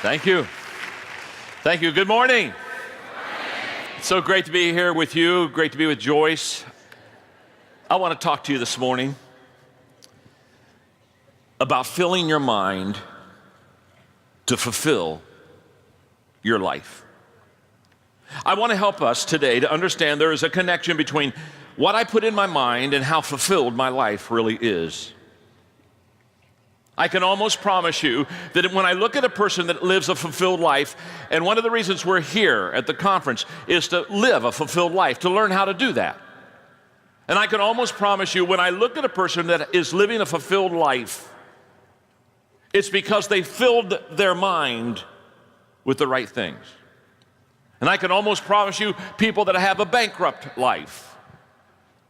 Thank you. Thank you. Good morning. It's so great to be here with you. Great to be with Joyce. I want to talk to you this morning about filling your mind to fulfill your life. I want to help us today to understand there is a connection between what I put in my mind and how fulfilled my life really is. I can almost promise you that when I look at a person that lives a fulfilled life, and one of the reasons we're here at the conference is to live a fulfilled life, to learn how to do that. And I can almost promise you when I look at a person that is living a fulfilled life, it's because they filled their mind with the right things. And I can almost promise you people that have a bankrupt life,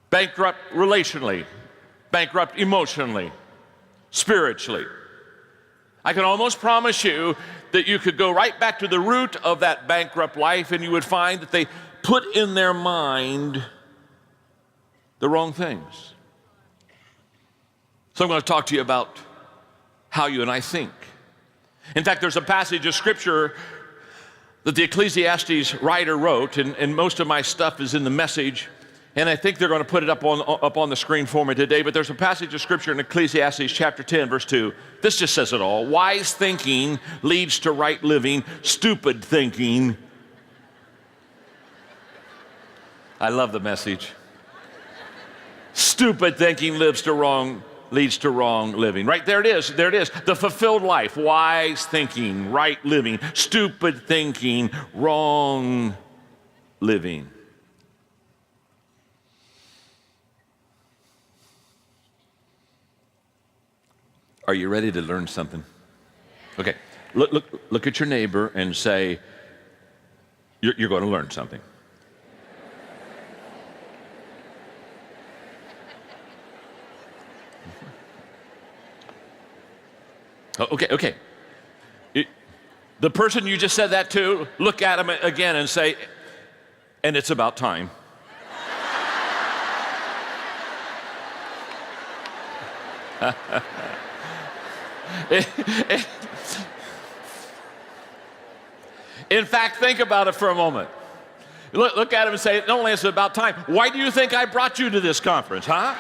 bankrupt relationally, bankrupt emotionally, spiritually. I can almost promise you that you could go right back to the root of that bankrupt life and you would find that they put in their mind the wrong things. So I'm going to talk to you about how you and I think. In fact, there's a passage of scripture that the Ecclesiastes writer wrote, and most of my stuff is in the Message, and I think they're going to put it up on the screen for me today, but there's a passage of scripture in Ecclesiastes chapter 10, verse 2. This just says it all. Wise thinking leads to right living. Stupid thinking. I love the Message. Stupid thinking leads to wrong living. Right, there it is. There it is. The fulfilled life. Wise thinking, right living. Stupid thinking, wrong living. Are you ready to learn something? Okay, look at your neighbor and say, you're going to learn something. Okay. The person you just said that to, look at him again and say, and it's about time. In fact, think about it for a moment. Look at him and say, not only is it about time, why do you think I brought you to this conference, huh?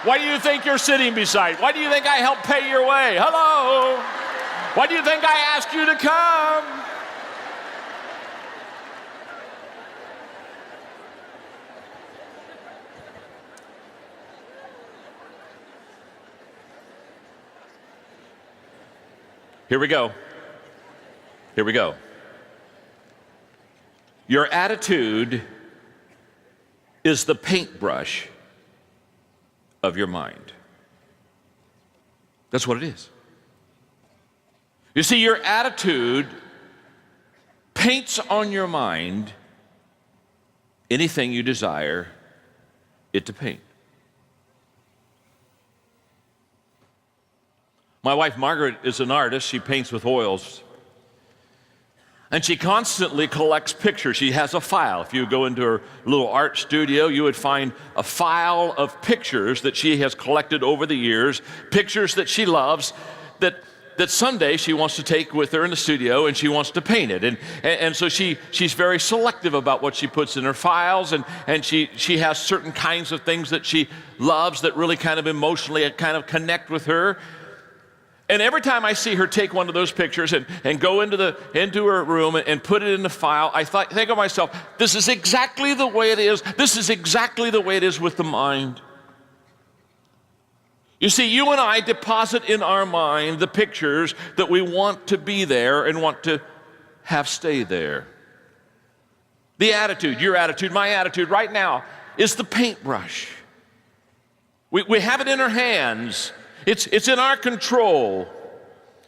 Why do you think you're sitting beside? Why do you think I helped pay your way? Hello? Why do you think I asked you to come? Here we go. Your attitude is the paintbrush of your mind. That's what it is. You see, your attitude paints on your mind anything you desire it to paint. My wife, Margaret, is an artist. She paints with oils. And she constantly collects pictures. She has a file. If you go into her little art studio, you would find a file of pictures that she has collected over the years, pictures that she loves, that someday she wants to take with her in the studio and she wants to paint it. And so she's very selective about what she puts in her files, and she has certain kinds of things that she loves that really kind of emotionally kind of connect with her. And every time I see her take one of those pictures and go into her room and put it in the file, I think of myself, this is exactly the way it is. This is exactly the way it is with the mind. You see, you and I deposit in our mind the pictures that we want to be there and want to have stay there. The attitude, your attitude, my attitude right now is the paintbrush. We have it in our hands. It's in our control.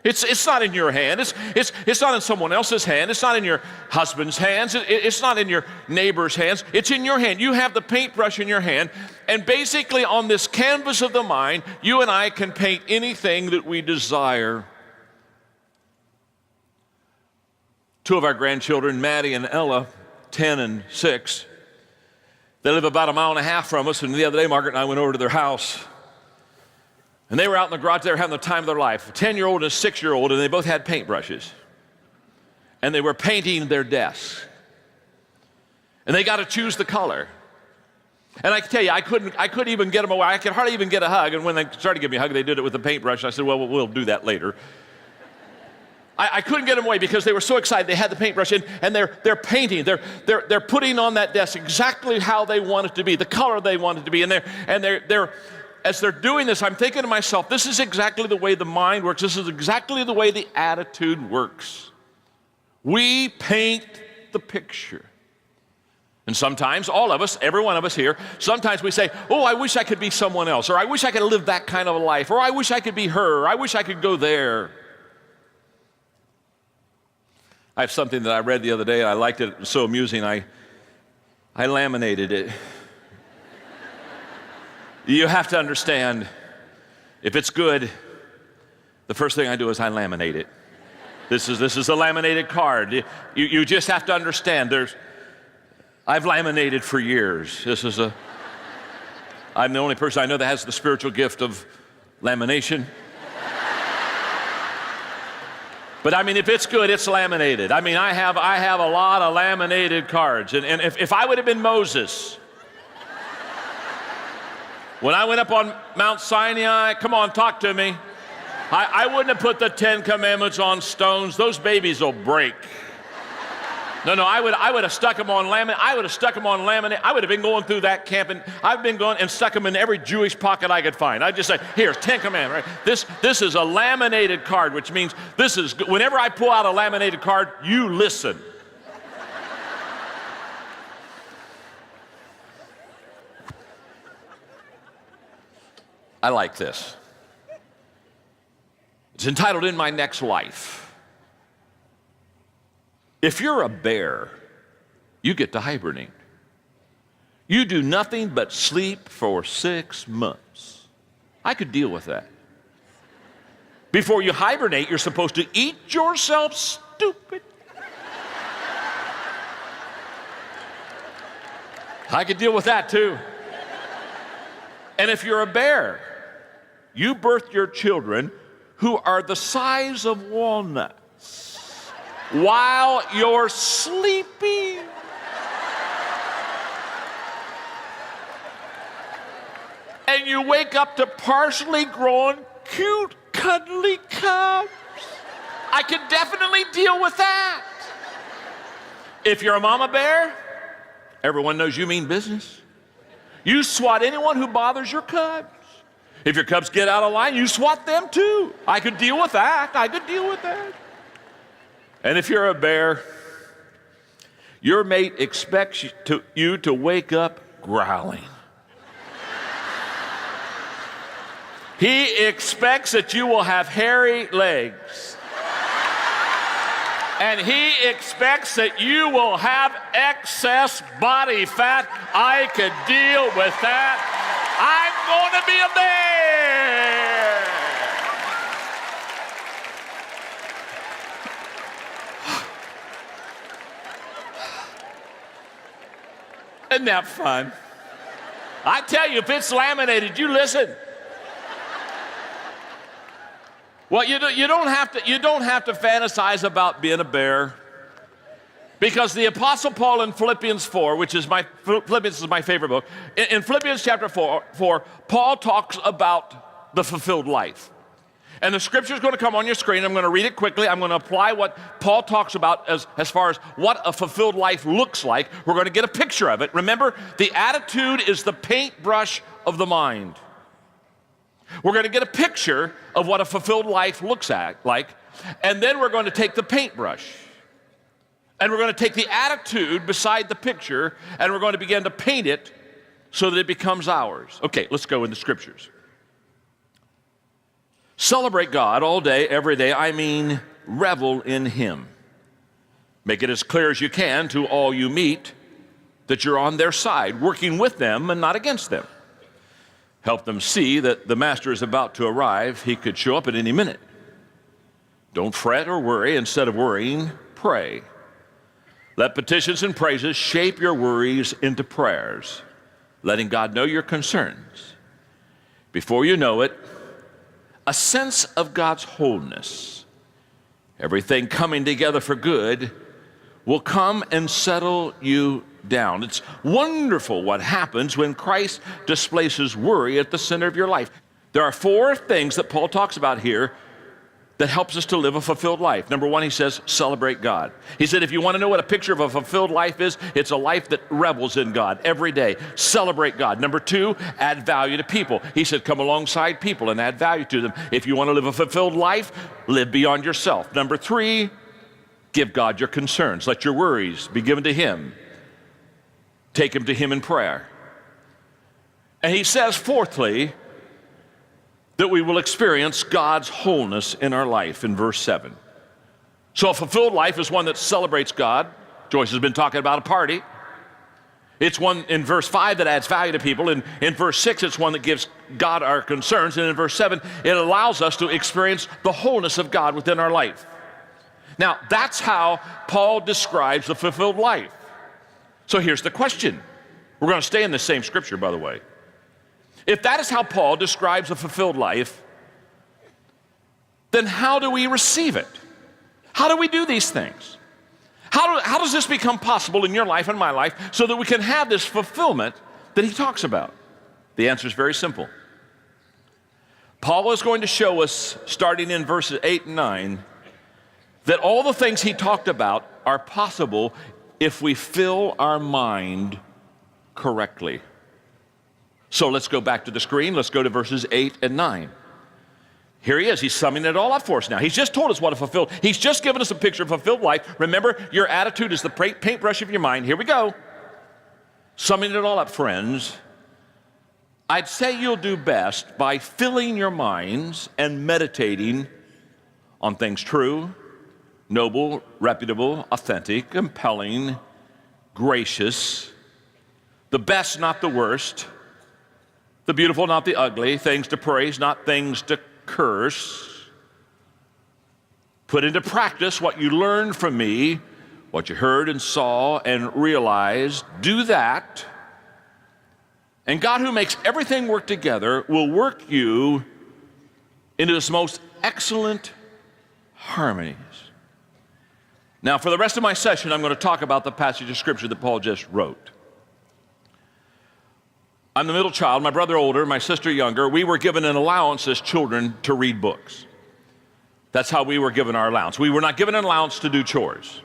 It's not in your hand. It's not in someone else's hand. It's not in your husband's hands. It's not in your neighbor's hands. It's in your hand. You have the paintbrush in your hand. And basically on this canvas of the mind, you and I can paint anything that we desire. Two of our grandchildren, Maddie and Ella, 10 and 6, they live about a mile and a half from us. And the other day, Margaret and I went over to their house. And they were out in the garage, they were having the time of their life, a 10-year-old and a 6-year-old, and they both had paintbrushes. and they were painting their desk. And they got to choose the color. And I can tell you, I couldn't even get them away. I could hardly even get a hug. And when they started to give me a hug, they did it with a paintbrush. I said, well, we'll do that later. I couldn't get them away because they were so excited. They had the paintbrush in, and they're painting. They're putting on that desk exactly how they want it to be, the color they want it to be. And they're as they're doing this, I'm thinking to myself, this is exactly the way the mind works. This is exactly the way the attitude works. We paint the picture. And sometimes, all of us, every one of us here, sometimes we say, oh, I wish I could be someone else, or I wish I could live that kind of a life, or I wish I could be her, or I wish I could go there. I have something that I read the other day, and I liked it. It was so amusing, I laminated it. You have to understand, if it's good, the first thing I do is I laminate it. This is a laminated card. You just have to understand, I've laminated for years. I'm the only person I know that has the spiritual gift of lamination. But I mean, if it's good, it's laminated. I mean, I have a lot of laminated cards. And if I would have been Moses, when I went up on Mount Sinai, come on, talk to me. I wouldn't have put the 10 Commandments on stones. Those babies will break. No, I would have stuck them on laminate. I would have stuck them on laminate. I would have been going through that camp, and I've been going and stuck them in every Jewish pocket I could find. I'd just say, here's 10 Commandments. Right? This is a laminated card, which means whenever I pull out a laminated card, you listen. I like this. It's entitled In My Next Life. If you're a bear, you get to hibernate. You do nothing but sleep for 6 months. I could deal with that. Before you hibernate, you're supposed to eat yourself stupid. I could deal with that too. And if you're a bear, you birth your children who are the size of walnuts while you're sleeping. And you wake up to partially grown, cute, cuddly cubs. I could definitely deal with that. If you're a mama bear, everyone knows you mean business. You swat anyone who bothers your cubs. If your cubs get out of line, you swat them too. I could deal with that. And if you're a bear, your mate expects you to wake up growling. He expects that you will have hairy legs. And he expects that you will have excess body fat. I could deal with that. I'm going to be a bear. Isn't that fun? I tell you, if it's laminated, you listen. Well, you don't have to fantasize about being a bear, because the Apostle Paul in Philippians 4, Philippians is my favorite book. In Philippians chapter 4, Paul talks about the fulfilled life. And the scripture is going to come on your screen. I'm going to read it quickly. I'm going to apply what Paul talks about as far as what a fulfilled life looks like. We're going to get a picture of it. Remember, the attitude is the paintbrush of the mind. We're going to get a picture of what a fulfilled life looks like, and then we're going to take the paintbrush, and we're going to take the attitude beside the picture, and we're going to begin to paint it so that it becomes ours. Okay, let's go in the scriptures. Celebrate God all day, every day. I mean, revel in Him. Make it as clear as you can to all you meet that you're on their side, working with them and not against them. Help them see that the Master is about to arrive. He could show up at any minute. Don't fret or worry. Instead of worrying, pray. Let petitions and praises shape your worries into prayers, letting God know your concerns. Before you know it, a sense of God's wholeness, everything coming together for good, will come and settle you down. It's wonderful what happens when Christ displaces worry at the center of your life. There are 4 things that Paul talks about here that helps us to live a fulfilled life. Number 1, he says, celebrate God. He said, if you want to know what a picture of a fulfilled life is, it's a life that revels in God every day. Celebrate God. Number 2, add value to people. He said, come alongside people and add value to them. If you want to live a fulfilled life, live beyond yourself. Number 3, give God your concerns. Let your worries be given to Him. Take them to Him in prayer. And he says, fourthly, that we will experience God's wholeness in our life in verse 7. So a fulfilled life is one that celebrates God. Joyce has been talking about a party. It's one in verse 5 that adds value to people. In verse 6, it's one that gives God our concerns. And in verse 7, it allows us to experience the wholeness of God within our life. Now, that's how Paul describes the fulfilled life. So here's the question. We're going to stay in the same scripture, by the way. If that is how Paul describes a fulfilled life, then how do we receive it? How do we do these things? How does this become possible in your life and my life so that we can have this fulfillment that he talks about? The answer is very simple. Paul is going to show us, starting in verses 8 and 9, that all the things he talked about are possible if we fill our mind correctly. So let's go back to the screen. Let's go to verses 8 and 9. Here he is. He's summing it all up for us now. He's just told us what a fulfilled, he's just given us a picture of fulfilled life. Remember, your attitude is the paintbrush of your mind. Here we go. Summing it all up, friends. I'd say you'll do best by filling your minds and meditating on things true, noble, reputable, authentic, compelling, gracious, the best, not the worst, the beautiful, not the ugly, things to praise, not things to curse. Put into practice what you learned from me, what you heard and saw and realized. Do that, and God, who makes everything work together, will work you into His most excellent harmonies. Now, for the rest of my session, I'm going to talk about the passage of Scripture that Paul just wrote. I'm the middle child, my brother older, my sister younger. We were given an allowance as children to read books. That's how we were given our allowance. We were not given an allowance to do chores.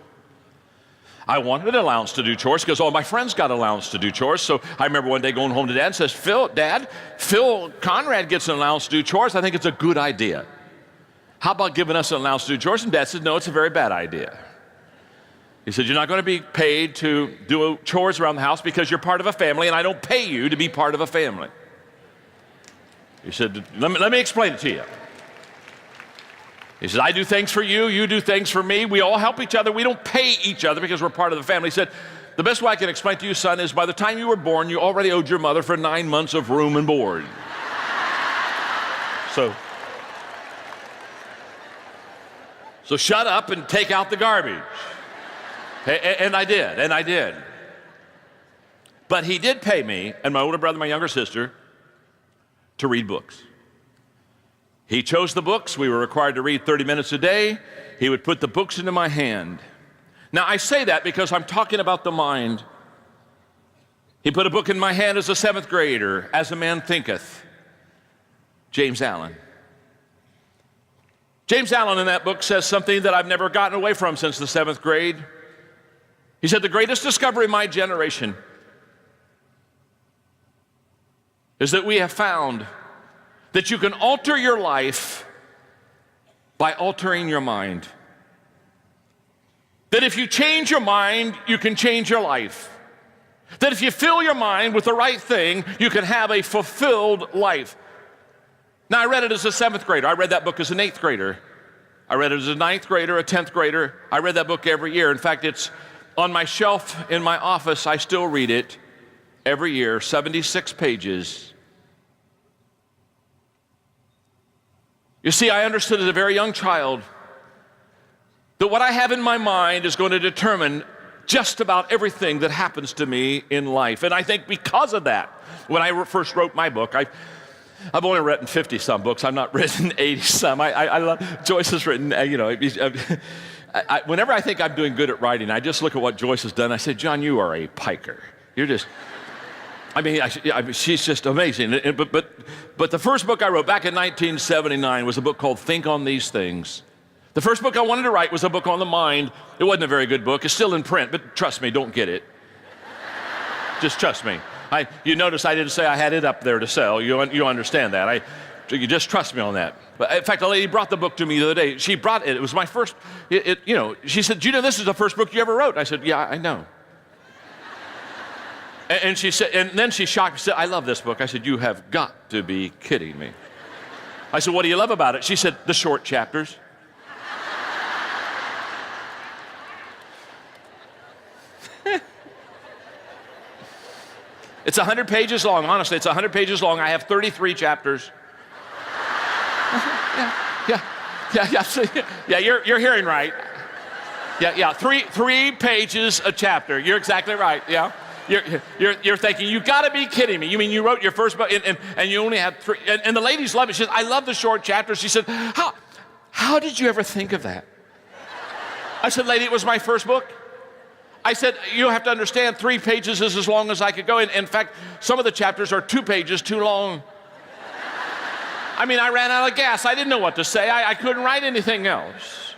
I wanted an allowance to do chores because all my friends got allowance to do chores. So I remember one day going home to Dad and says, Phil Conrad gets an allowance to do chores. I think it's a good idea. How about giving us an allowance to do chores? And Dad said, no, it's a very bad idea. He said, you're not going to be paid to do chores around the house because you're part of a family, and I don't pay you to be part of a family. He said, let me explain it to you. He said, I do things for you, you do things for me. We all help each other. We don't pay each other because we're part of the family. He said, the best way I can explain to you, son, is by the time you were born, you already owed your mother for 9 months of room and board. So shut up and take out the garbage. And I did. But he did pay me and my older brother, my younger sister, to read books. He chose the books. We were required to read 30 minutes a day. He would put the books into my hand. Now, I say that because I'm talking about the mind. He put a book in my hand as a 7th grader, As a Man Thinketh, James Allen. James Allen in that book says something that I've never gotten away from since the 7th grade. He said, the greatest discovery of my generation is that we have found that you can alter your life by altering your mind. That if you change your mind, you can change your life. That if you fill your mind with the right thing, you can have a fulfilled life. Now, I read it as a 7th grader. I read that book as an 8th grader. I read it as a 9th grader, a 10th grader. I read that book every year. In fact, it's on my shelf in my office. I still read it every year, 76 pages. You see, I understood as a very young child that what I have in my mind is going to determine just about everything that happens to me in life. And I think because of that, when I first wrote my book, I've only written 50-some books. I've not written 80-some. I love, Joyce has written, Whenever I think I'm doing good at writing, I just look at what Joyce has done. I say, John, you are a piker. You're just, she's just amazing. But the first book I wrote back in 1979 was a book called Think on These Things. The first book I wanted to write was a book on the mind. It wasn't a very good book. It's still in print, but trust me, don't get it. Just trust me. You notice I didn't say I had it up there to sell. You understand that. You just trust me on that. But in fact, a lady brought the book to me the other day. She brought it. It was my first, she said, do you know this is the first book you ever wrote? I said, yeah, I know. And she said, and then she shocked me. She said, I love this book. I said, you have got to be kidding me. I said, what do you love about it? She said, the short chapters. It's 100 pages long. Honestly, it's 100 pages long. I have 33 chapters. Yeah, you're hearing right. Yeah, three pages a chapter. You're exactly right, yeah. You're thinking, you gotta be kidding me. You mean you wrote your first book and you only had 3, and the ladies love it. She said, I love the short chapters. She said, how did you ever think of that? I said, lady, it was my first book. I said, you have to understand, 3 pages is as long as I could go. In fact, some of the chapters are 2 pages too long. I mean, I ran out of gas. I didn't know what to say. I couldn't write anything else.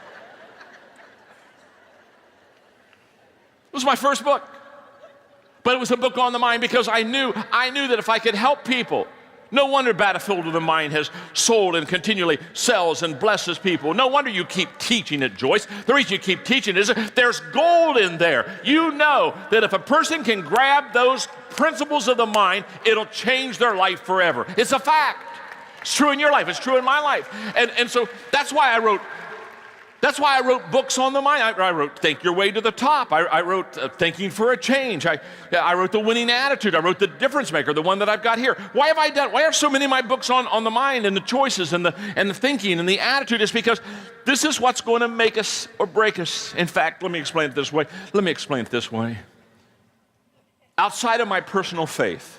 It was my first book. But it was a book on the mind because I knew that if I could help people, no wonder Battlefield of the Mind has sold and continually sells and blesses people. No wonder you keep teaching it, Joyce. The reason you keep teaching is there's gold in there. You know that if a person can grab those principles of the mind, it'll change their life forever. It's a fact. It's true in your life. It's true in my life. And so that's why I wrote books on the mind. I wrote Think Your Way to the Top. I wrote Thinking for a Change. I wrote The Winning Attitude. I wrote The Difference Maker, the one that I've got here. Why are so many of my books on the mind and the choices and the thinking and the attitude? It's because this is what's going to make us or break us. In fact, let me explain it this way. Outside of my personal faith,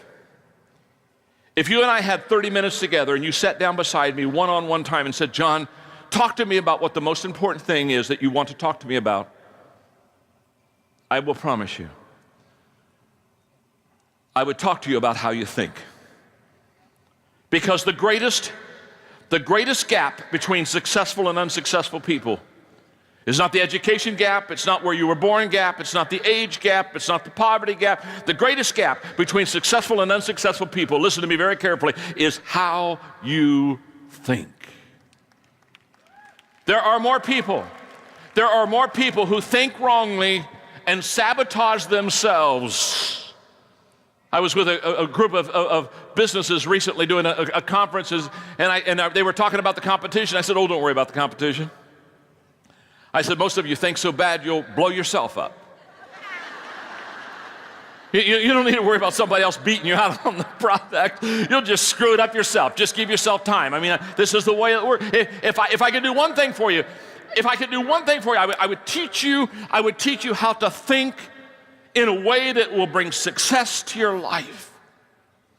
if you and I had 30 minutes together and you sat down beside me one-on-one time and said, John, talk to me about what the most important thing is that you want to talk to me about, I will promise you, I would talk to you about how you think. Because the greatest gap between successful and unsuccessful people is not the education gap, it's not where you were born gap, it's not the age gap, it's not the poverty gap. The greatest gap between successful and unsuccessful people, listen to me very carefully, is how you think. There are more people who think wrongly and sabotage themselves. I was with a group of businesses recently doing a conferences, and they were talking about the competition. I said, oh, don't worry about the competition. I said, most of you think so bad you'll blow yourself up. You don't need to worry about somebody else beating you out on the product. You'll just screw it up yourself. Just give yourself time. I mean, this is the way it works. If I could do one thing for you, I would teach you how to think in a way that will bring success to your life.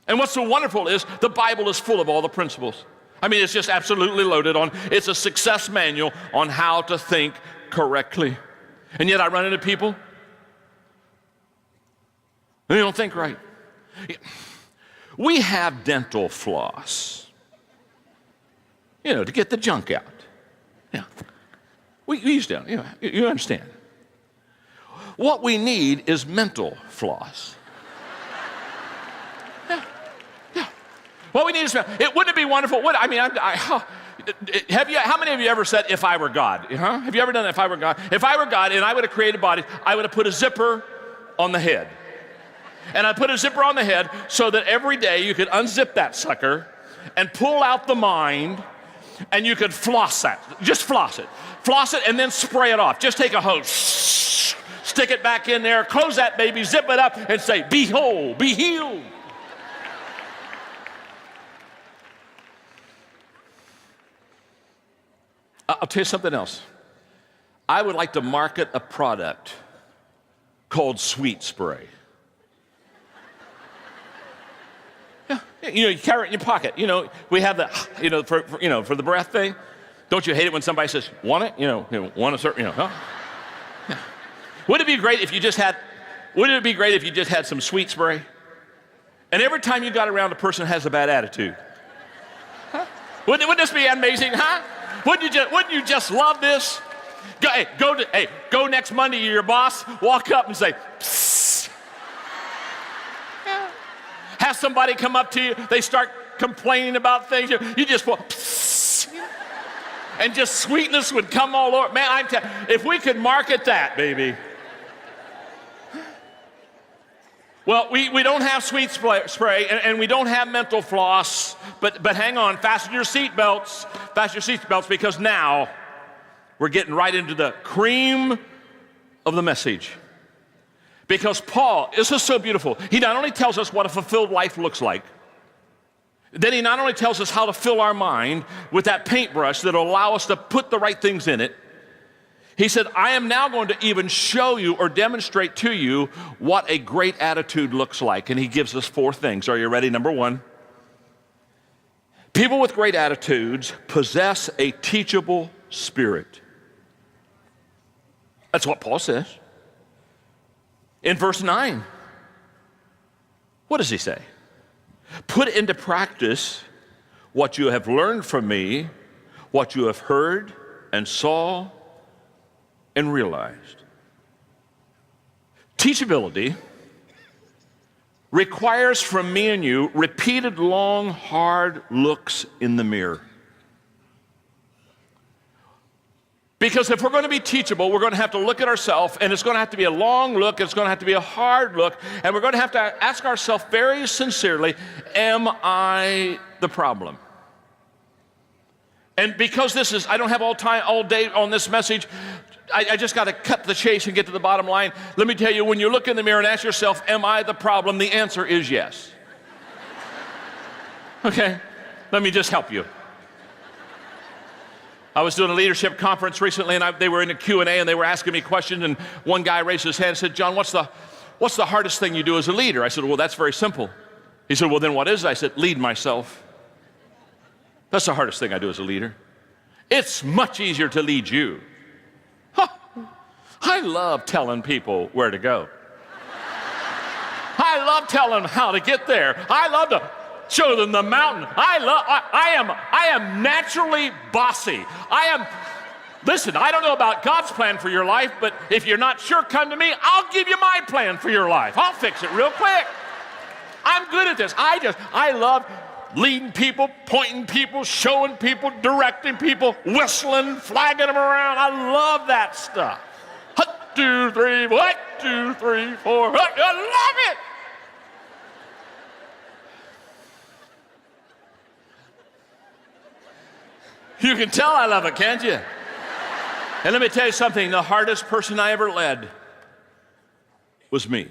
And what's so wonderful is the Bible is full of all the principles. I mean, it's just absolutely loaded on. It's a success manual on how to think correctly. And yet I run into people, they don't think right. We have dental floss, to get the junk out. Yeah, we use dental. You understand. What we need is mental floss. Yeah. What we need is it. Wouldn't it be wonderful? How many of you ever said, "If I were God"? Have you ever done that? If I were God, and I would have created bodies, I would have put a zipper on the head. And I put a zipper on the head so that every day you could unzip that sucker and pull out the mind and you could floss that. Just floss it. Floss it and then spray it off. Just take a hose, stick it back in there, close that baby, zip it up and say, be whole, be healed. I'll tell you something else. I would like to market a product called Sweet Spray. You carry it in your pocket. We have the, for the breath thing. Don't you hate it when somebody says, want it? Want a certain, huh? Yeah. Wouldn't it be great if you just had some sweet spray? And every time you got around a person has a bad attitude. Huh? Wouldn't this be amazing, huh? Wouldn't you just love this? Go next Monday to your boss, walk up and say, psst. Yeah. Have somebody come up to you, they start complaining about things, you just go, psst. And just sweetness would come all over. Man, if we could market that, baby. Well, we don't have sweet spray and we don't have mental floss, but hang on, fasten your seatbelts, because now we're getting right into the cream of the message. Because Paul, this is so beautiful, he not only tells us what a fulfilled life looks like, then he not only tells us how to fill our mind with that paintbrush that will allow us to put the right things in it, he said, I am now going to even show you or demonstrate to you what a great attitude looks like. And he gives us 4 things. Are you ready? Number 1, people with great attitudes possess a teachable spirit. That's what Paul says. In verse 9, what does he say? Put into practice what you have learned from me, what you have heard and saw and realized. Teachability requires from me and you repeated long, hard looks in the mirror. Because if we're going to be teachable, we're going to have to look at ourselves, and it's going to have to be a long look, it's going to have to be a hard look, and we're going to have to ask ourselves very sincerely, am I the problem? And because I don't have all day on this message, I just got to cut the chase and get to the bottom line. Let me tell you, when you look in the mirror and ask yourself, am I the problem? The answer is yes. Okay, let me just help you. I was doing a leadership conference recently, and they were in a Q&A, and they were asking me questions, and one guy raised his hand and said, John, what's the hardest thing you do as a leader? I said, well, that's very simple. He said, well, then what is it? I said, lead myself. That's the hardest thing I do as a leader. It's much easier to lead you. Huh. I love telling people where to go. I love telling them how to get there. I love to show them the mountain. I am naturally bossy. Listen, I don't know about God's plan for your life, but if you're not sure, come to me. I'll give you my plan for your life. I'll fix it real quick. I'm good at this. I love leading people, pointing people, showing people, directing people, whistling, flagging them around. I love that stuff. 1, 2, 3, 1, 2, 3, 4. I love it. You can tell I love it, can't you? And let me tell you something, the hardest person I ever led was me.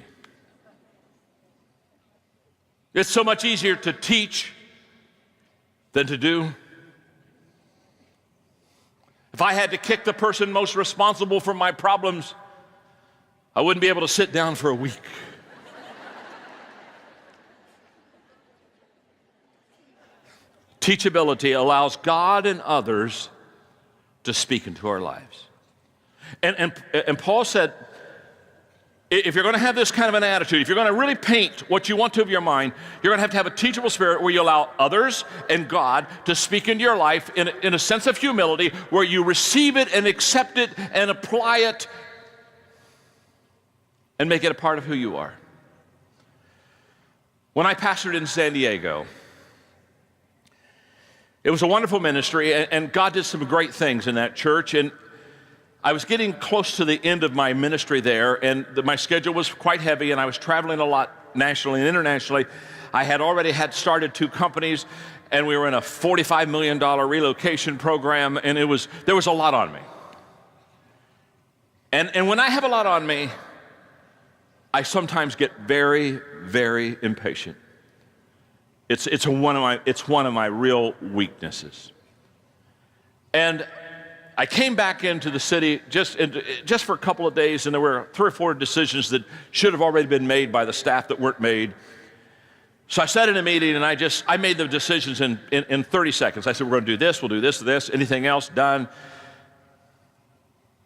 It's so much easier to teach than to do. If I had to kick the person most responsible for my problems, I wouldn't be able to sit down for a week. Teachability allows God and others to speak into our lives. And Paul said, if you're going to have this kind of an attitude, if you're going to really paint what you want to of your mind, you're going to have a teachable spirit where you allow others and God to speak into your life in a sense of humility, where you receive it and accept it and apply it and make it a part of who you are. When I pastored in San Diego, it was a wonderful ministry, and God did some great things in that church, and I was getting close to the end of my ministry there, and my schedule was quite heavy, and I was traveling a lot nationally and internationally. I had already started 2 companies, and we were in a $45 million relocation program, and there was a lot on me. And when I have a lot on me, I sometimes get very, very impatient. It's one of my real weaknesses. And I came back into the city just for a couple of days, and there were 3 or 4 decisions that should have already been made by the staff that weren't made. So I sat in a meeting and I made the decisions in 30 seconds. I said, we're going to do this, we'll do this, anything else, done.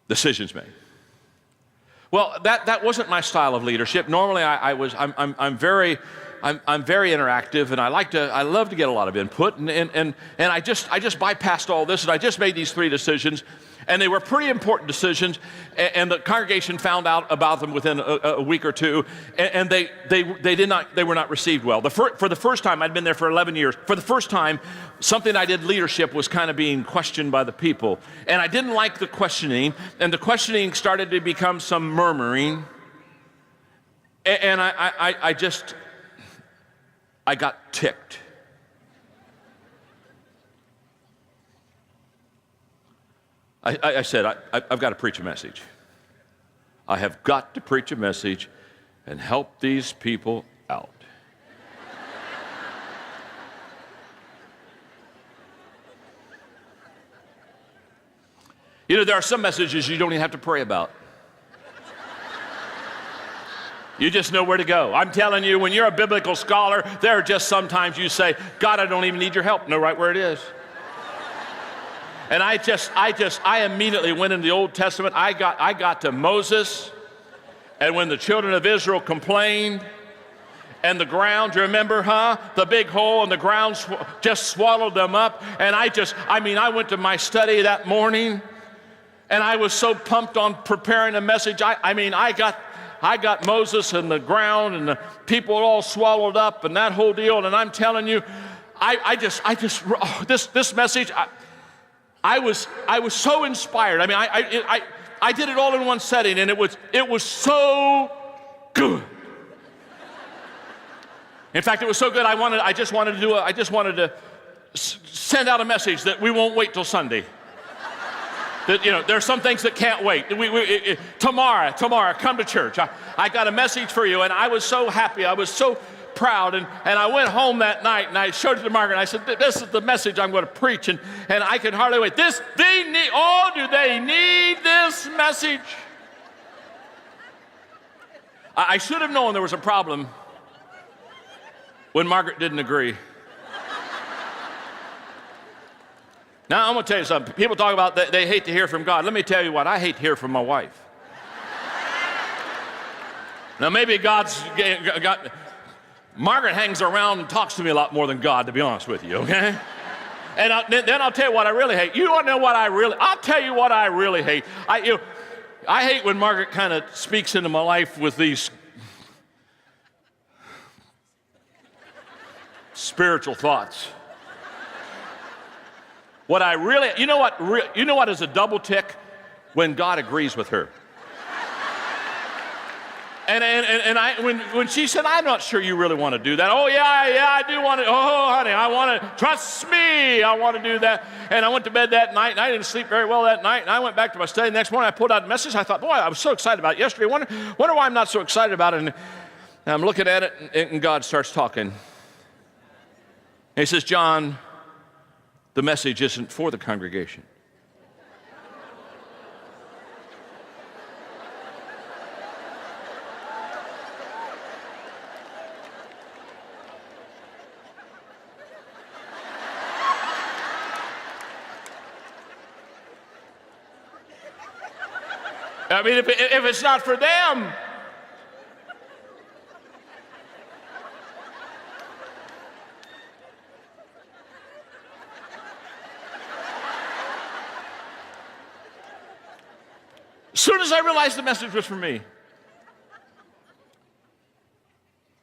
Decisions made. Well, that wasn't my style of leadership. Normally I'm very interactive, and I love to get a lot of input, and I just bypassed all this, and I just made these 3 decisions, and they were pretty important decisions, and the congregation found out about them within a week or 2, and they were not received well. For the first time, I'd been there for 11 years. For the first time, something I did leadership was kind of being questioned by the people, and I didn't like the questioning, and the questioning started to become some murmuring, and I got ticked. I said, I've got to preach a message. I have got to preach a message and help these people out. You know, there are some messages you don't even have to pray about. You just know where to go. I'm telling you, when you're a biblical scholar, there are just sometimes you say, God, I don't even need your help. Know right where it is. And I immediately went into the Old Testament. I got to Moses, and when the children of Israel complained, and the ground, you remember, the big hole and the ground just swallowed them up. And I went to my study that morning, and I was so pumped on preparing a message. I got Moses and the ground and the people all swallowed up and that whole deal. And I'm telling you, this message, I was so inspired. I did it all in one setting, and it was so good. In fact, it was so good. I just wanted to send out a message that we won't wait till Sunday. That, you know, there are some things that can't wait. Tomorrow, come to church. I got a message for you, and I was so happy. I was so proud, and I went home that night, and I showed it to Margaret, and I said, this is the message I'm going to preach, and I can hardly wait. Do they need this message? I should have known there was a problem when Margaret didn't agree. Now, I'm going to tell you something. People talk about they hate to hear from God. Let me tell you what, I hate to hear from my wife. Now, maybe Margaret hangs around and talks to me a lot more than God, to be honest with you, okay? And then I'll tell you what I really hate. You want to know what I'll tell you what I really hate. I hate when Margaret kind of speaks into my life with these spiritual thoughts. You know what is a double tick? When God agrees with her. When she said, I'm not sure you really want to do that. Oh, yeah, I do want to. Oh, honey, I want to. Trust me, I want to do that. And I went to bed that night, and I didn't sleep very well that night. And I went back to my study. The next morning, I pulled out a message. I thought, boy, I was so excited about it yesterday. Wonder why I'm not so excited about it. And I'm looking at it, and God starts talking. And he says, John, the message isn't for the congregation. I mean, if it's not for them. As soon as I realized the message was for me,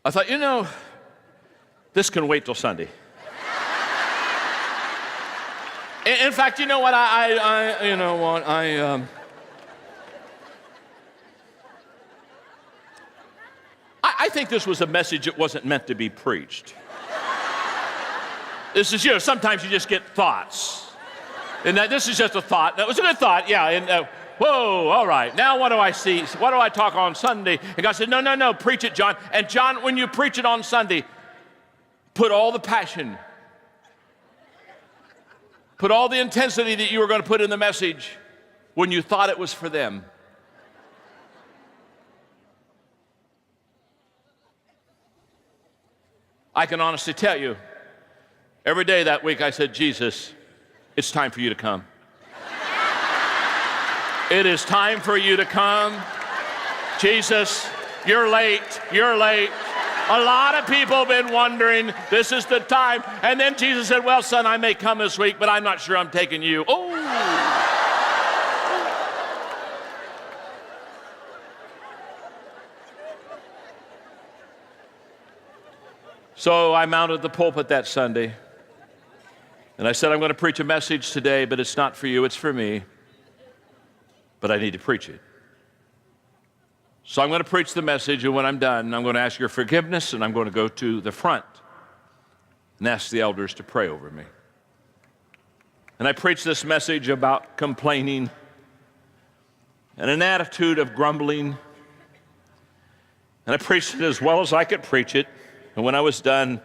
I thought, this can wait till Sunday. In fact, you know what? I think this was a message that wasn't meant to be preached. This is, sometimes you just get thoughts. And this is just a thought. That was a good thought, yeah. And whoa, all right. Now what do I see? What do I talk on Sunday? And God said, no, preach it, John. And John, when you preach it on Sunday, put all the passion, put all the intensity that you were going to put in the message when you thought it was for them. I can honestly tell you, every day that week I said, Jesus, it's time for you to come. It is time for you to come. Jesus, you're late, you're late. A lot of people have been wondering, this is the time. And then Jesus said, well, son, I may come this week, but I'm not sure I'm taking you. Oh. So I mounted the pulpit that Sunday, and I said, I'm going to preach a message today, but it's not for you, it's for me. But I need to preach it. So I'm going to preach the message, and when I'm done, I'm going to ask your forgiveness, and I'm going to go to the front and ask the elders to pray over me. And I preached this message about complaining and an attitude of grumbling. And I preached it as well as I could preach it. And when I was done,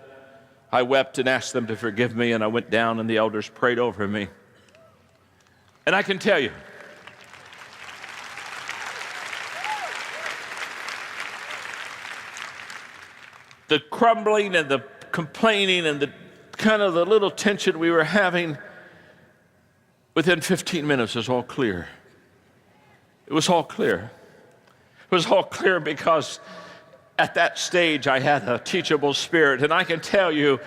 I wept and asked them to forgive me, and I went down, and the elders prayed over me. And I can tell you, the crumbling and the complaining and the kind of the little tension we were having, within 15 minutes was all clear. It was all clear. It was all clear because at that stage I had a teachable spirit, and I can tell you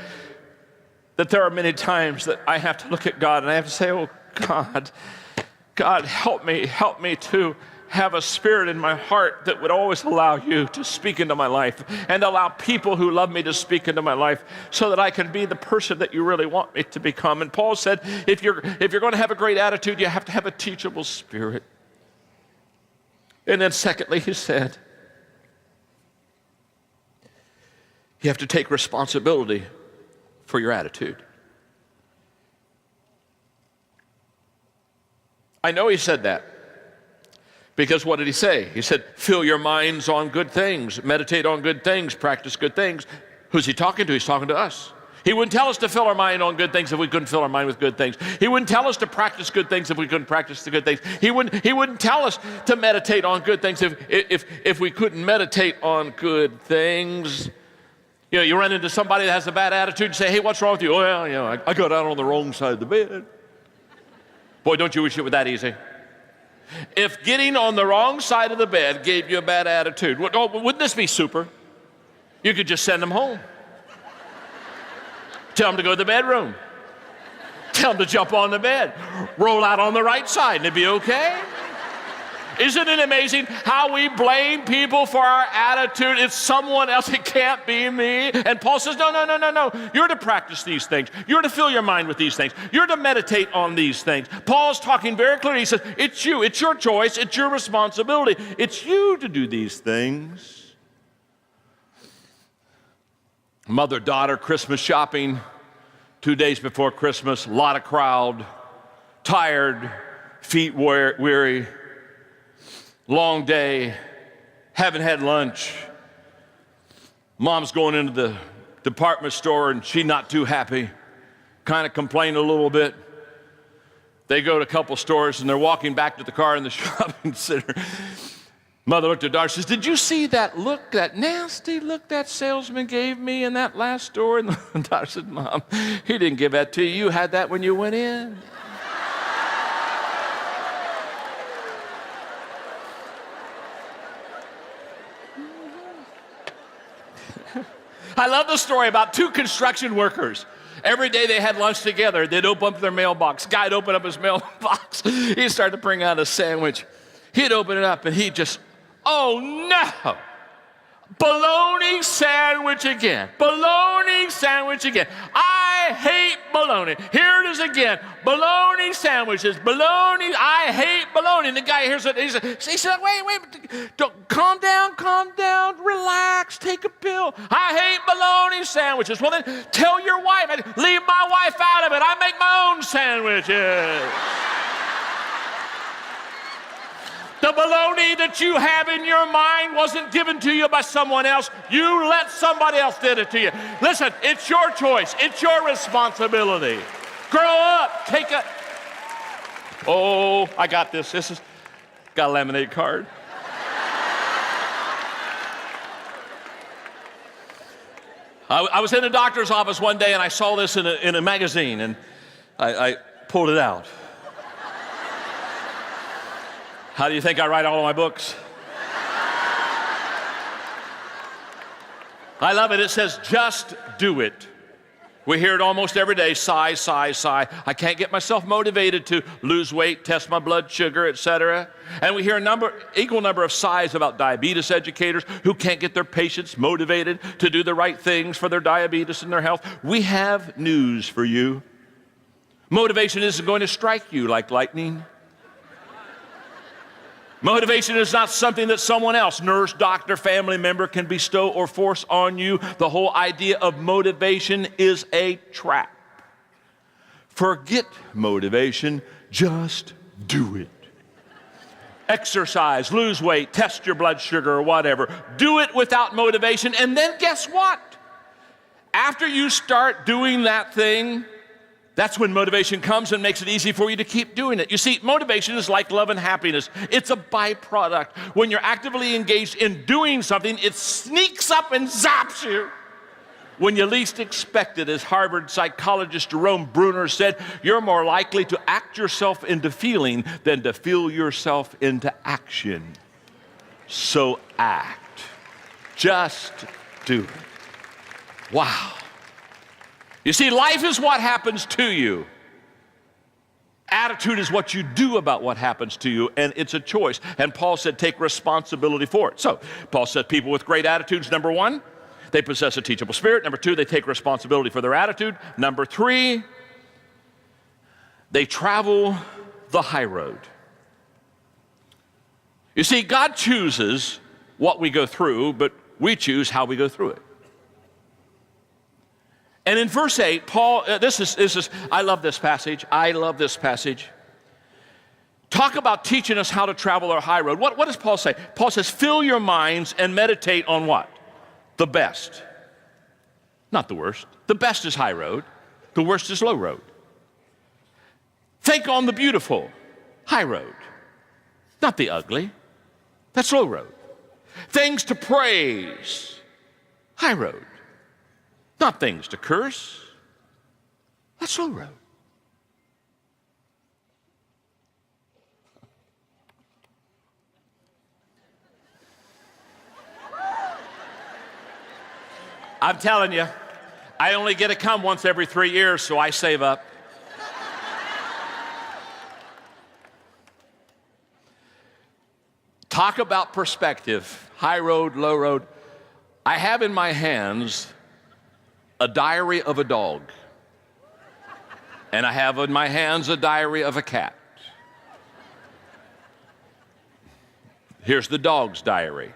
that there are many times that I have to look at God and I have to say, oh God, help me to have a spirit in my heart that would always allow you to speak into my life and allow people who love me to speak into my life so that I can be the person that you really want me to become. And Paul said, if you're going to have a great attitude, you have to have a teachable spirit. And then secondly, he said, you have to take responsibility for your attitude. I know he said that because what did he say? He said, fill your minds on good things, meditate on good things, practice good things. Who's he talking to? He's talking to us. He wouldn't tell us to fill our mind on good things if we couldn't fill our mind with good things. He wouldn't tell us to practice good things if we couldn't practice the good things. He wouldn't tell us to meditate on good things if we couldn't meditate on good things. You know, you run into somebody that has a bad attitude and say, hey, what's wrong with you? Oh, well, you know, I got out on the wrong side of the bed. Boy, don't you wish it were that easy? If getting on the wrong side of the bed gave you a bad attitude, wouldn't this be super? You could just send them home. Tell them to go to the bedroom. Tell them to jump on the bed. Roll out on the right side and it'd be okay. Isn't it amazing how we blame people for our attitude? It's someone else. It can't be me. And Paul says, no. You're to practice these things. You're to fill your mind with these things. You're to meditate on these things. Paul's talking very clearly. He says, it's you. It's your choice. It's your responsibility. It's you to do these things. Mother-daughter Christmas shopping, 2 days before Christmas, a lot of crowd, tired, feet weary. Long day, haven't had lunch. Mom's going into the department store and she's not too happy, kind of complaining a little bit. They go to a couple stores and they're walking back to the car in the shopping center. Mother looked at daughter and says, did you see that look, that nasty look that salesman gave me in that last store? And the daughter said, Mom, he didn't give that to you. You had that when you went in. I love the story about two construction workers. Every day they had lunch together. They'd open up their mailbox. Guy'd open up his mailbox. He'd start to bring out a sandwich. He'd open it up and he'd just, oh no, bologna sandwich again. Bologna sandwich again. I hate bologna. Here it is again. Bologna sandwiches. Bologna. I hate bologna. And the guy hears it. He said, wait. Don't, calm down. Relax. Take a pill. I hate bologna sandwiches. Well, then tell your wife. Leave my wife out of it. I make my own sandwiches. The bologna that you have in your mind wasn't given to you by someone else. You let somebody else did it to you. Listen, it's your choice. It's your responsibility. Grow up. Take a... Oh, I got this. This is... Got a laminate card. I was in a doctor's office one day and I saw this in a magazine and I pulled it out. How do you think I write all of my books? I love it. It says, just do it. We hear it almost every day, sigh, sigh, sigh. I can't get myself motivated to lose weight, test my blood sugar, etc. And we hear equal number of sighs about diabetes educators who can't get their patients motivated to do the right things for their diabetes and their health. We have news for you. Motivation isn't going to strike you like lightning. Motivation is not something that someone else, nurse, doctor, family member, can bestow or force on you. The whole idea of motivation is a trap. Forget motivation, just do it. Exercise, lose weight, test your blood sugar or whatever. Do it without motivation, and then guess what? After you start doing that thing, that's when motivation comes and makes it easy for you to keep doing it. You see, motivation is like love and happiness. It's a byproduct. When you're actively engaged in doing something, it sneaks up and zaps you when you least expect it. As Harvard psychologist Jerome Bruner said, you're more likely to act yourself into feeling than to feel yourself into action. So act. Just do it. Wow. You see, life is what happens to you. Attitude is what you do about what happens to you, and it's a choice. And Paul said, take responsibility for it. So, Paul said people with great attitudes, number one, they possess a teachable spirit. Number two, they take responsibility for their attitude. Number three, they travel the high road. You see, God chooses what we go through, but we choose how we go through it. And in verse 8, Paul, this is I love this passage. I love this passage. Talk about teaching us how to travel our high road. What does Paul say? Paul says, fill your minds and meditate on what? The best. Not the worst. The best is high road. The worst is low road. Think on the beautiful, high road. Not the ugly. That's low road. Things to praise, high road. Not things to curse. That's low road. I'm telling you, I only get to come once every 3 years, so I save up. Talk about perspective, high road, low road. I have in my hands a diary of a dog, and I have in my hands a diary of a cat. Here's the dog's diary.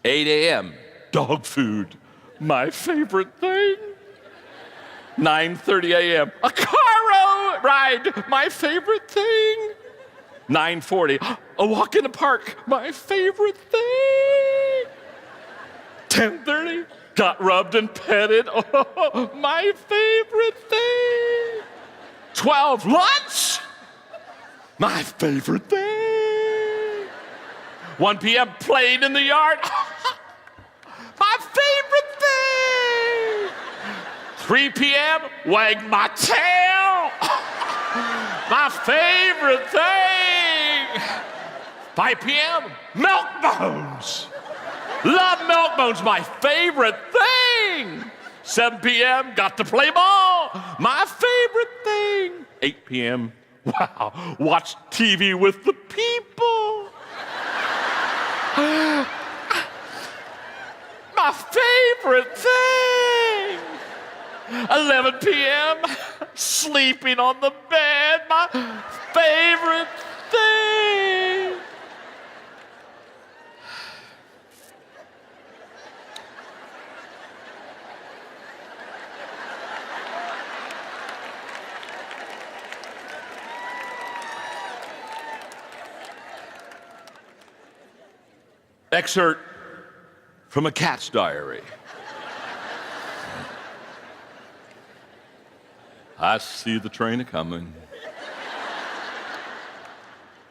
8 a.m., dog food, my favorite thing. 9:30 a.m., a car ride, my favorite thing. 9:40, a walk in the park, my favorite thing. 10:30, got rubbed and petted, oh, my favorite thing. 12, lunch, my favorite thing. 1 p.m., played in the yard, my favorite thing. 3 p.m., wag my tail, my favorite thing. 5 p.m., milk bones. Love milk bones, my favorite thing. 7 p.m., got to play ball, my favorite thing. 8 p.m., wow, watch TV with the people. My favorite thing. 11 p.m., sleeping on the bed, my favorite thing. Excerpt from a cat's diary. I see the train a-coming.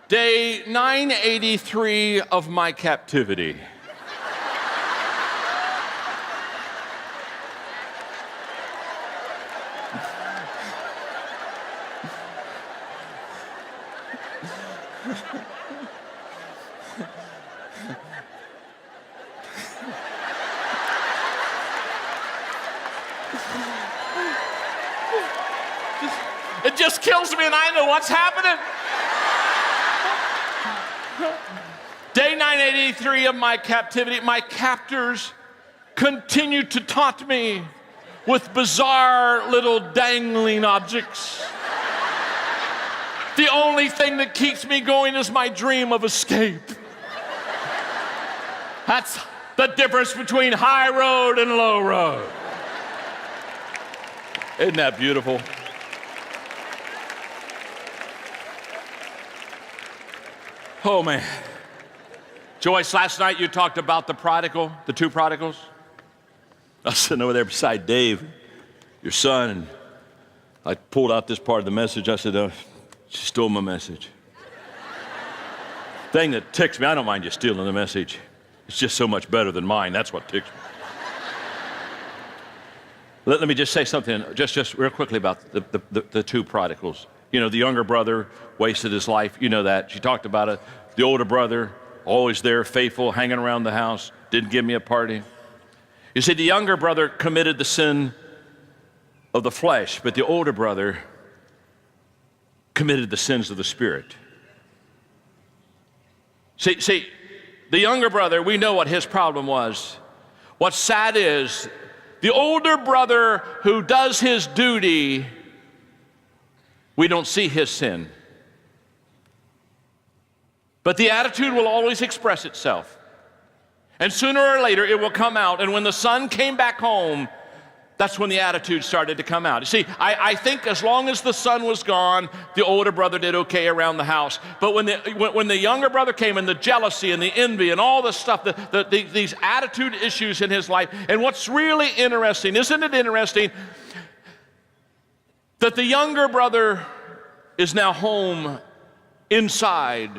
Day 983 of my captivity. It just kills me, and I know what's happening. Day 983 of my captivity, my captors continued to taunt me with bizarre little dangling objects. The only thing that keeps me going is my dream of escape. That's the difference between high road and low road. Isn't that beautiful? Oh, man. Joyce, last night you talked about the prodigal, the two prodigals. I was sitting over there beside Dave, your son, and I pulled out this part of the message. I said, she stole my message. Thing that ticks me, I don't mind you stealing the message. It's just so much better than mine. That's what ticks me. Let me just say something just real quickly about the two prodigals. You know, the younger brother wasted his life. You know that. She talked about it. The older brother, always there, faithful, hanging around the house, didn't give me a party. You see, the younger brother committed the sin of the flesh, but the older brother committed the sins of the spirit. See, the younger brother, we know what his problem was. What's sad is the older brother who does his duty, we don't see his sin. But the attitude will always express itself. And sooner or later, it will come out. And when the son came back home, that's when the attitude started to come out. You see, I think as long as the son was gone, the older brother did okay around the house. But when the younger brother came, and the jealousy and the envy and all this stuff, these attitude issues in his life, and what's really interesting, isn't it interesting, that the younger brother is now home inside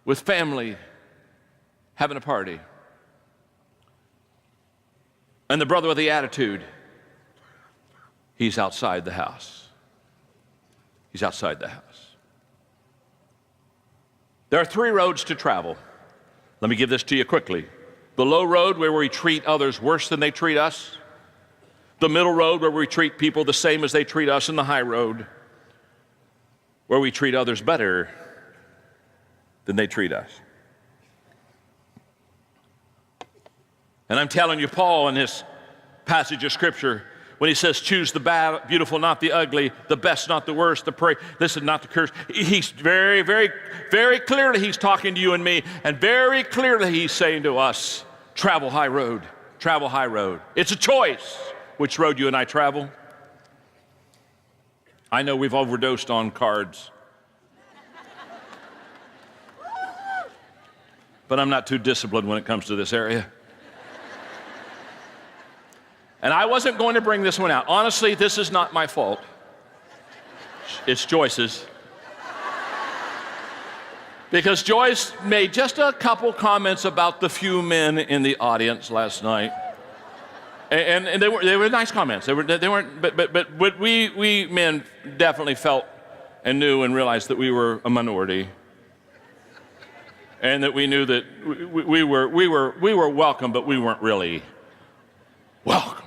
with family, having a party. And the brother with the attitude, he's outside the house. He's outside the house. There are three roads to travel. Let me give this to you quickly. The low road, where we treat others worse than they treat us. The middle road, where we treat people the same as they treat us. And the high road, where we treat others better than they treat us. And I'm telling you, Paul, in this passage of Scripture, when he says, choose the beautiful, not the ugly, the best, not the worst, the prey, listen, not the curse, he's very, very, very clearly he's talking to you and me, and very clearly he's saying to us, travel high road, travel high road. It's a choice which road you and I travel. I know we've overdosed on cards, but I'm not too disciplined when it comes to this area. And I wasn't going to bring this one out. Honestly, this is not my fault. It's Joyce's. Because Joyce made just a couple comments about the few men in the audience last night. And they were nice comments. They weren't, but we men definitely felt and knew and realized that we were a minority. And that we knew that we were welcome, but we weren't really welcome.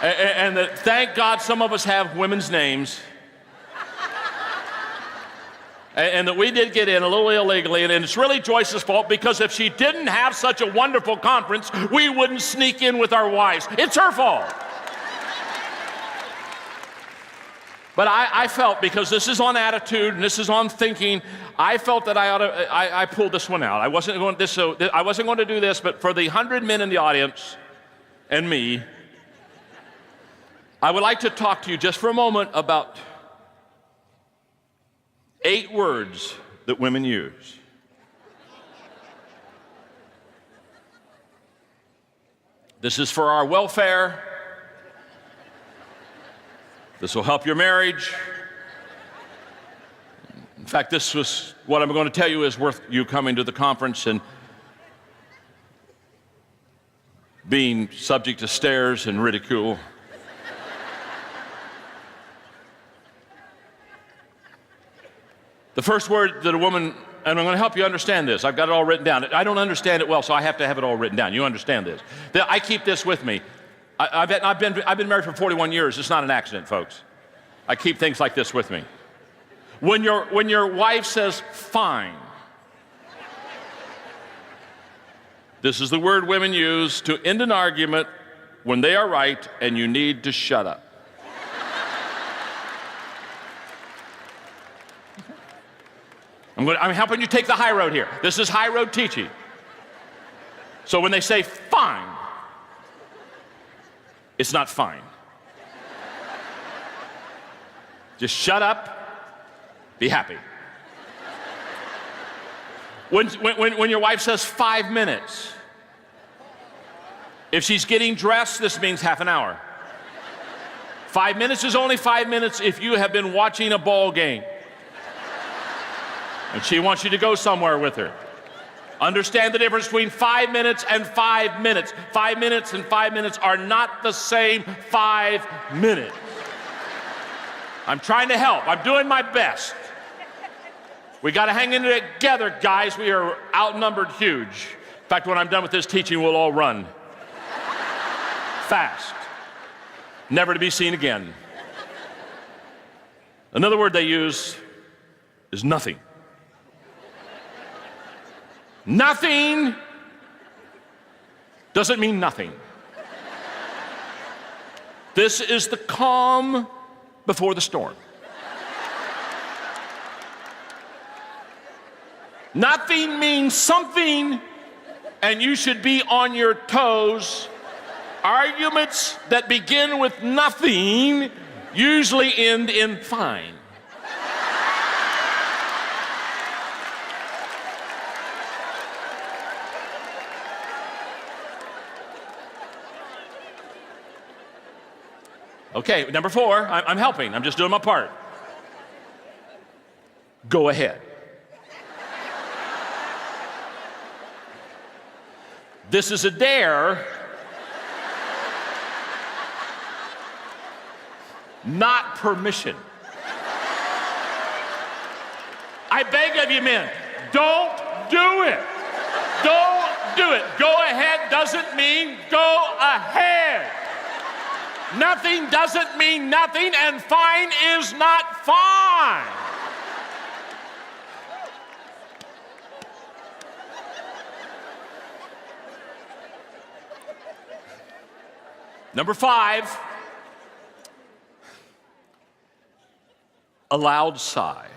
And that, thank God, some of us have women's names. And that we did get in a little illegally, and it's really Joyce's fault, because if she didn't have such a wonderful conference, we wouldn't sneak in with our wives. It's her fault. But I felt, because this is on attitude and this is on thinking, I felt that I pulled this one out. I wasn't going to do this, but for the 100 men in the audience and me, I would like to talk to you just for a moment about 8 words that women use. This is for our welfare. This will help your marriage. In fact, this was what I'm going to tell you is worth you coming to the conference and being subject to stares and ridicule. The first word that a woman, and I'm going to help you understand this. I've got it all written down. I don't understand it well, so I have to have it all written down. You understand this. I keep this with me. I've been married for 41 years. It's not an accident, folks. I keep things like this with me. When your wife says, fine, this is the word women use to end an argument when they are right and you need to shut up. I'm helping you take the high road here. This is high road teaching. So when they say fine, it's not fine. Just shut up, be happy. When your wife says 5 minutes, if she's getting dressed, this means half an hour. 5 minutes is only 5 minutes if you have been watching a ball game and she wants you to go somewhere with her. Understand the difference between 5 minutes and 5 minutes. 5 minutes and 5 minutes are not the same 5 minutes. I'm trying to help. I'm doing my best. We got to hang in there together, guys. We are outnumbered huge. In fact, when I'm done with this teaching, we'll all run. Fast. Never to be seen again. Another word they use is nothing. Nothing doesn't mean nothing. This is the calm before the storm. Nothing means something, and you should be on your toes. Arguments that begin with nothing usually end in fine. Okay, number 4, I'm helping. I'm just doing my part. Go ahead. This is a dare, not permission. I beg of you men, don't do it. Don't do it. Go ahead doesn't mean go ahead. Nothing doesn't mean nothing, and fine is not fine. Number 5, a loud sigh.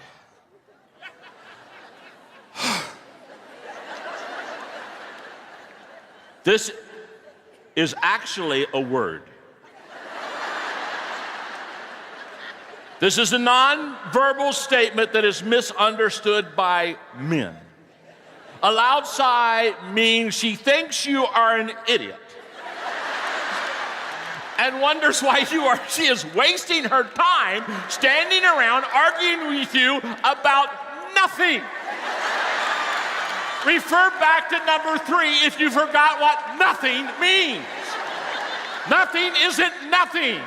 This is actually a word. This is a non-verbal statement that is misunderstood by men. A loud sigh means she thinks you are an idiot and wonders why she is wasting her time standing around arguing with you about nothing. Refer back to number 3 if you forgot what nothing means. Nothing isn't nothing.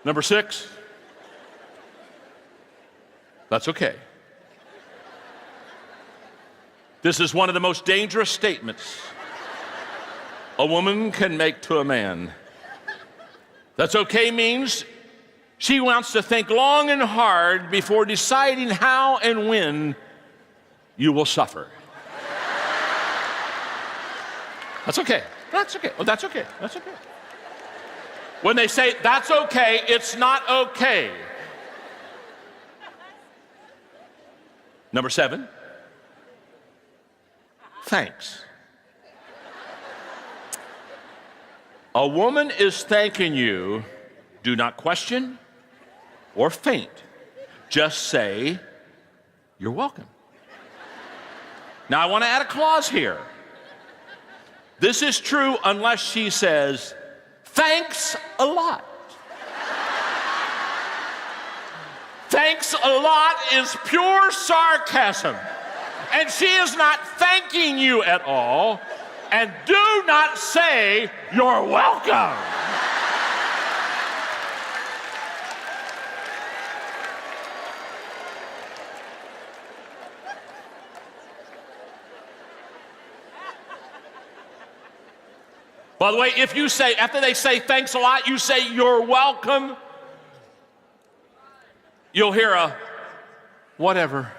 Number 6, that's okay. This is one of the most dangerous statements a woman can make to a man. That's okay means she wants to think long and hard before deciding how and when you will suffer. That's okay. That's okay. Oh, that's okay. That's okay. When they say, that's okay, it's not okay. Number 7, thanks. A woman is thanking you. Do not question or faint. Just say, you're welcome. Now, I want to add a clause here. This is true unless she says, thanks a lot. Thanks a lot is pure sarcasm. And she is not thanking you at all. And do not say, you're welcome. By the way, if you say, after they say thanks a lot, you say you're welcome, you'll hear a whatever.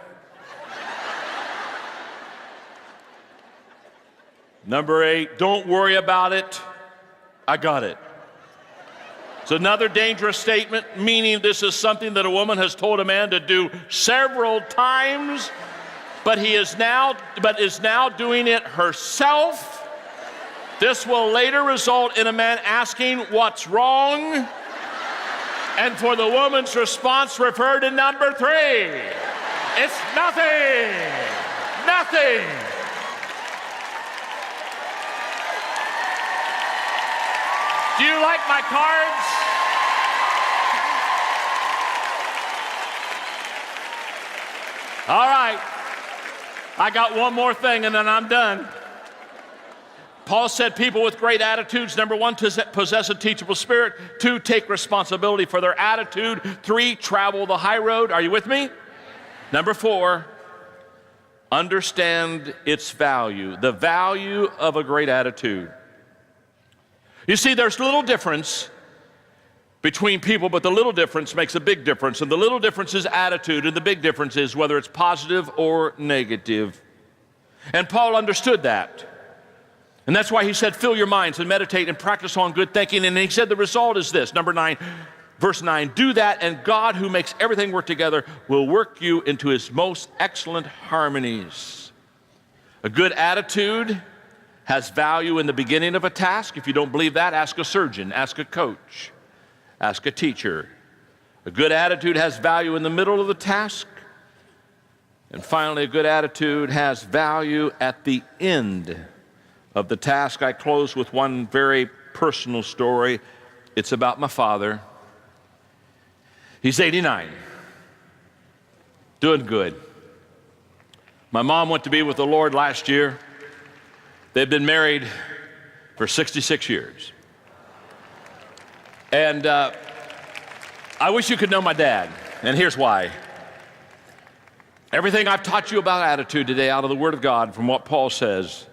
Number 8, don't worry about it. I got it. It's another dangerous statement, meaning this is something that a woman has told a man to do several times, but is now doing it herself. This will later result in a man asking what's wrong, and for the woman's response, refer to number 3. It's nothing. Nothing. Do you like my cards? All right. I got one more thing and then I'm done. Paul said people with great attitudes, number 1, possess a teachable spirit. 2, take responsibility for their attitude. 3, travel the high road. Are you with me? Number 4, understand its value, the value of a great attitude. You see, there's little difference between people, but the little difference makes a big difference. And the little difference is attitude, and the big difference is whether it's positive or negative. And Paul understood that. And that's why he said, fill your minds and meditate and practice on good thinking. And he said the result is this, number 9, verse 9, do that, and God, who makes everything work together, will work you into his most excellent harmonies. A good attitude has value in the beginning of a task. If you don't believe that, ask a surgeon, ask a coach, ask a teacher. A good attitude has value in the middle of the task. And finally, a good attitude has value at the end of the task. I close with one very personal story. It's about my father. He's 89, doing good. My mom went to be with the Lord last year. They've been married for 66 years. And I wish you could know my dad, and here's why. Everything I've taught you about attitude today out of the Word of God, from what Paul says,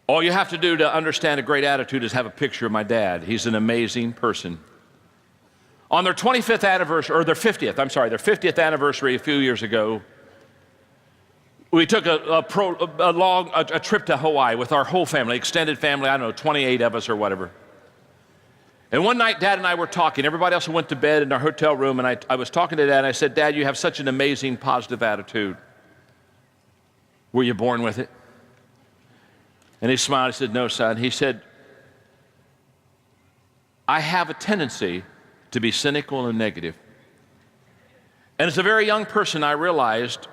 all you have to do to understand a great attitude is have a picture of my dad. He's an amazing person. On their 25th anniversary, or their 50th anniversary a few years ago, we took a trip to Hawaii with our whole family, extended family, I don't know, 28 of us or whatever. And one night, Dad and I were talking. Everybody else went to bed in our hotel room, and I was talking to Dad, and I said, Dad, you have such an amazing, positive attitude. Were you born with it? And he smiled. He said, no, son. He said, I have a tendency to be cynical and negative. And as a very young person, I realized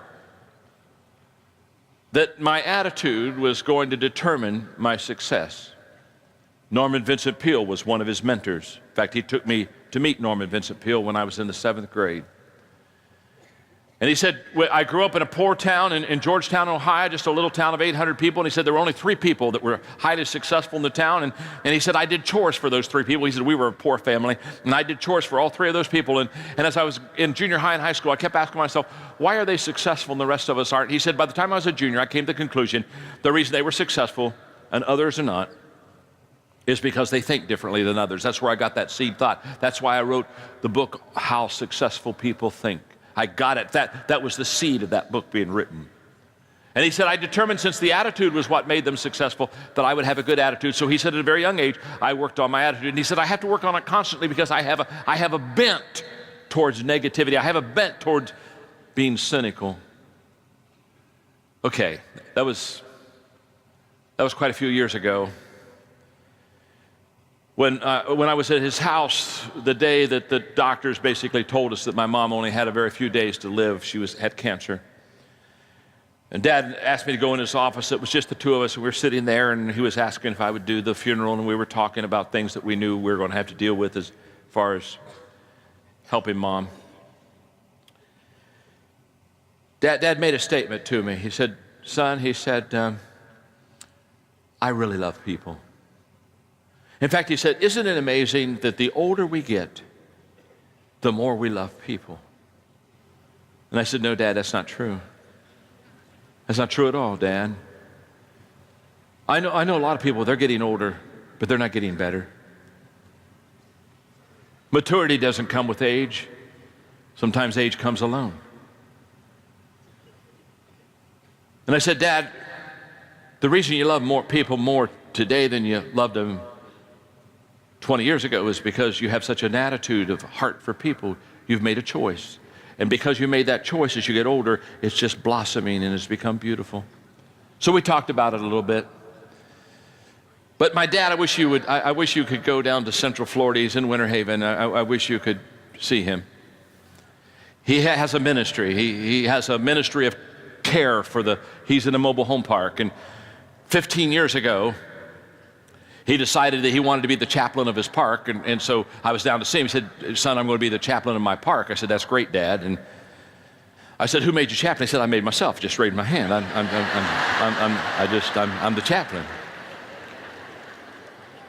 that my attitude was going to determine my success. Norman Vincent Peale was one of his mentors. In fact, he took me to meet Norman Vincent Peale when I was in the 7th grade. And he said, I grew up in a poor town in Georgetown, Ohio, just a little town of 800 people. And he said there were only 3 people that were highly successful in the town. And he said, I did chores for those 3 people. He said, we were a poor family. And I did chores for all 3 of those people. And as I was in junior high and high school, I kept asking myself, why are they successful and the rest of us aren't? He said, by the time I was a junior, I came to the conclusion the reason they were successful and others are not is because they think differently than others. That's where I got that seed thought. That's why I wrote the book, How Successful People Think. I got it. That was the seed of that book being written. And he said, I determined since the attitude was what made them successful, that I would have a good attitude. So he said at a very young age, I worked on my attitude. And he said, I have to work on it constantly because I have a bent towards negativity. I have a bent towards being cynical. Okay, that was quite a few years ago. When I was at his house the day that the doctors basically told us that my mom only had a very few days to live, she had cancer. And Dad asked me to go in his office. It was just the 2 of us, and we were sitting there, and he was asking if I would do the funeral, and we were talking about things that we knew we were going to have to deal with as far as helping Mom. Dad made a statement to me. He said, son, he said, I really love people. In fact, he said, isn't it amazing that the older we get, the more we love people? And I said, no, Dad, that's not true. That's not true at all, Dad. I know a lot of people, they're getting older, but they're not getting better. Maturity doesn't come with age. Sometimes age comes alone. And I said, Dad, the reason you love people more today than you loved them 20 years ago is because you have such an attitude of heart for people. You've made a choice. And because you made that choice as you get older, it's just blossoming and it's become beautiful. So we talked about it a little bit. But my dad, I wish you could go down to Central Florida. He's in Winter Haven. I wish you could see him. He has a ministry. He has a ministry of care he's in a mobile home park. And 15 years ago, he decided that he wanted to be the chaplain of his park. And so I was down to see him. He said, son, I'm going to be the chaplain of my park. I said, that's great, Dad. And I said, who made you chaplain? He said, I made myself. Just raised my hand. I'm the chaplain.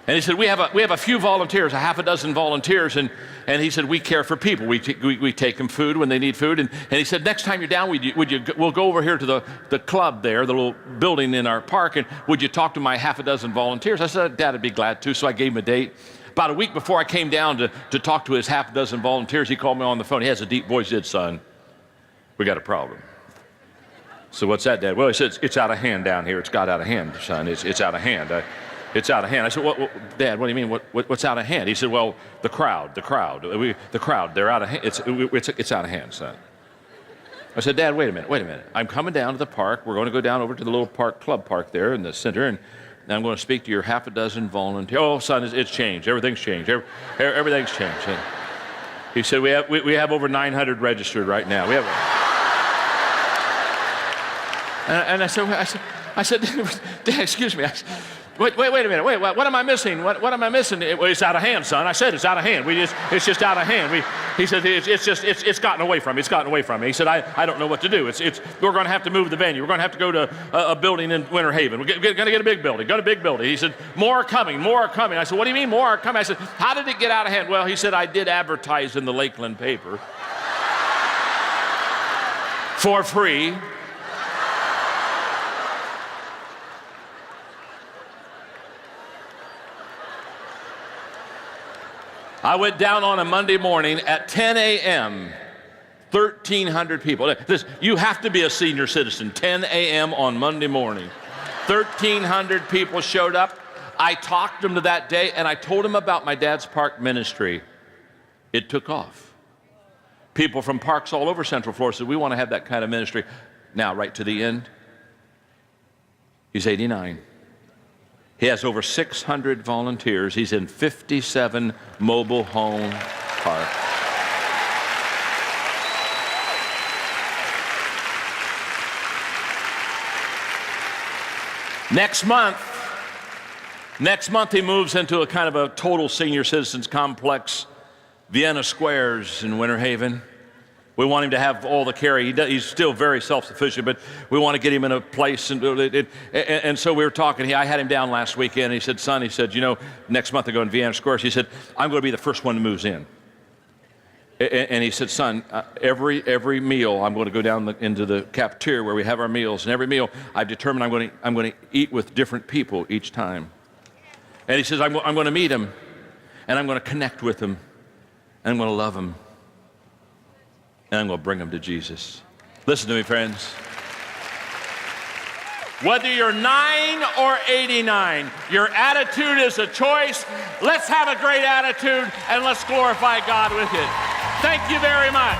And he said, we have a few volunteers, a half a dozen volunteers, and he said, we care for people. We take them food when they need food. And he said, next time you're down, we'll go over here to the club there, the little building in our park, and would you talk to my half a dozen volunteers? I said, Dad, I'd be glad to. So I gave him a date. About a week before I came down to talk to his half a dozen volunteers, he called me on the phone. He has a deep voice. He said, son, we got a problem. So what's that, Dad? Well, he said, it's out of hand down here. It's got out of hand, son. It's out of hand. It's out of hand. I said, Dad, what do you mean? What's out of hand? He said, well, the crowd, they're out of hand. It's out of hand, son. I said, Dad, wait a minute. I'm coming down to the park. We're going to go down over to the little club park there in the center, and I'm going to speak to your half a dozen volunteers. Oh, son, it's changed. Everything's changed. Everything's changed. He said, we have over 900 registered right now. We have. And I said, Dad, excuse me. Wait a minute. What am I missing? What am I missing? It's out of hand, son. I said it's out of hand. It's just out of hand. He said it's gotten away from me. It's gotten away from me. He said I don't know what to do. We're going to have to move the venue. We're going to have to go to a building in Winter Haven. We're going to get a big building. Got a big building. He said more are coming. I said, what do you mean more are coming? I said, how did it get out of hand? Well, he said I did advertise in the Lakeland paper for free. I went down on a Monday morning at 10 a.m., 1,300 people. You have to be a senior citizen, 10 a.m. on Monday morning. 1,300 people showed up. I talked them to that day, and I told them about my dad's park ministry. It took off. People from parks all over Central Florida said, we want to have that kind of ministry. Now, right to the end, he's 89. He has over 600 volunteers. He's in 57 mobile home parks. Next month he moves into a kind of a total senior citizens complex, Vienna Squares in Winter Haven. We want him to have all the care. He's still very self-sufficient, but we want to get him in a place. And so we were talking. I had him down last weekend. And he said, son, next month I go in Vienna Squares. He said, I'm going to be the first one who moves in. And he said, son, every meal I'm going to go down into the cafeteria where we have our meals. And every meal I've determined I'm going to eat with different people each time. And he says, I'm going to meet him, and I'm going to connect with him, and I'm going to love him. And I'm going to bring them to Jesus. Listen to me, friends. Whether you're 9 or 89, your attitude is a choice. Let's have a great attitude, and let's glorify God with it. Thank you very much.